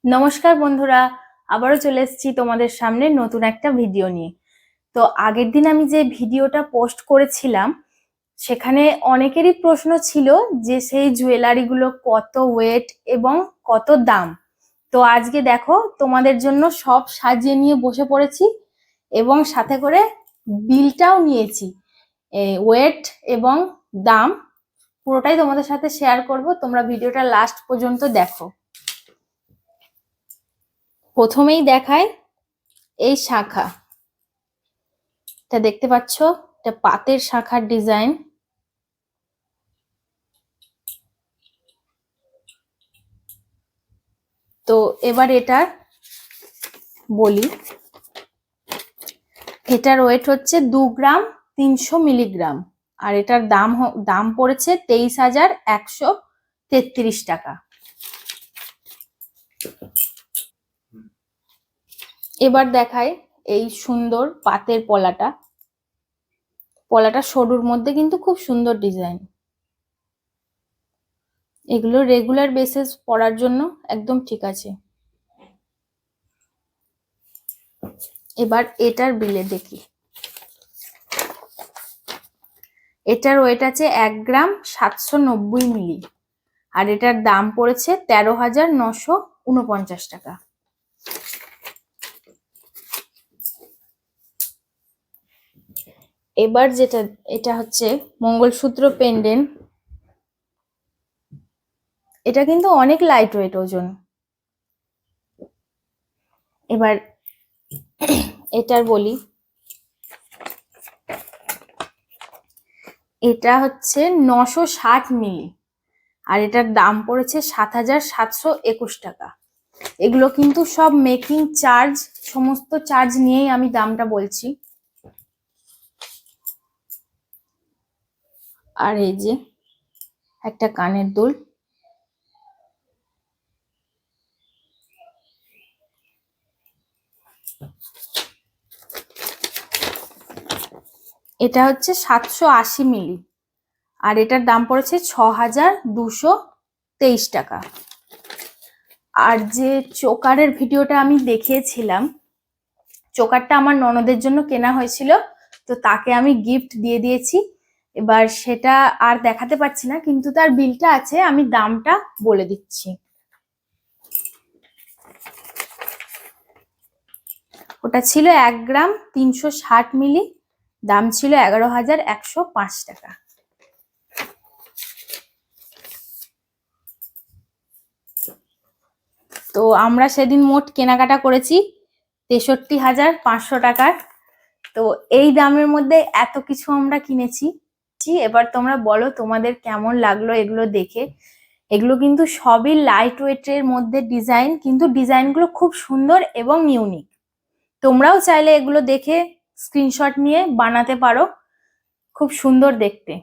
নমস্কার বন্ধুরা, আবারও চলে এসেছি তোমাদের সামনে নতুন একটা ভিডিও নিয়ে। তো আগের দিন আমি যে ভিডিওটা পোস্ট করেছিলাম সেখানে অনেকেরই প্রশ্ন ছিল যে সেই জুয়েলারিগুলো কত ওয়েট এবং কত দাম। তো আজকে দেখো তোমাদের জন্য সব সাজিয়ে নিয়ে বসে পড়েছি এবং সাথে করে বিলটাও নিয়েছি। ওয়েট এবং দাম পুরোটাই তোমাদের সাথে শেয়ার করব, তোমরা ভিডিওটা লাস্ট পর্যন্ত দেখো। প্রথমেই দেখায় এই শাখা, এটা দেখতে পাচ্ছ, এটা পাতের শাখার ডিজাইন। তো এবার এটার বলি, এটার ওয়েট হচ্ছে 2 গ্রাম 300 মিলিগ্রাম আর এটার দাম পড়েছে 23,133 টাকা। এবার দেখাই এই সুন্দর পাতের পলাটা সরুর মধ্যে কিন্তু খুব সুন্দর ডিজাইন। এগুলো রেগুলার বেসিস পরার জন্য একদম ঠিক আছে। এবার এটার বিলে দেখি, এটার ওয়েট আছে 1 গ্রাম 790 মিলি আর এটার দাম পড়েছে 13,949 টাকা। এবার এটা হচ্ছে মঙ্গলসূত্র পেন্ডেন্ট। এটা কিন্তু অনেক লাইট ওয়েট ওজন। এবার এটার বলি, এটা হচ্ছে 960 মিলি আর এটার দাম পড়েছে 7,721 টাকা। এগুলো কিন্তু সব মেকিং চার্জ, সমস্ত চার্জ নিয়েই আমি দামটা বলছি। আর এই যে একটা কানের দুল, এটা হচ্ছে 780 মিলি আর এটার দাম পড়েছে 6,223 টাকা। আর যে চোকারের ভিডিওটা আমি দেখিয়েছিলাম, চোকারটা আমার ননদের জন্য কেনা হয়েছিল, তো তাকে আমি গিফট দিয়ে দিয়েছি। এবার সেটা আর দেখাতে পারছি না, কিন্তু তার বিলটা আছে, আমি দামটা বলে দিচ্ছি। ওটা ছিল 1 গ্রাম 360 মিলি, দাম ছিল 11,105 টাকা। তো আমরা সেদিন মোট কেনাকাটা করেছি 63,500 টাকার। তো এই দামের মধ্যে এত কিছু আমরা কিনেছি। এবার তোমরা বলো তোমাদের কেমন লাগলো এগুলো দেখে। এগুলো কিন্তু সবই লাইট ওয়েটের মধ্যে ডিজাইন, কিন্তু ডিজাইনগুলো খুব সুন্দর এবং ইউনিক। তোমরাও চাইলে এগুলো দেখে স্ক্রিনশট নিয়ে বানাতে পারো, খুব সুন্দর দেখতে।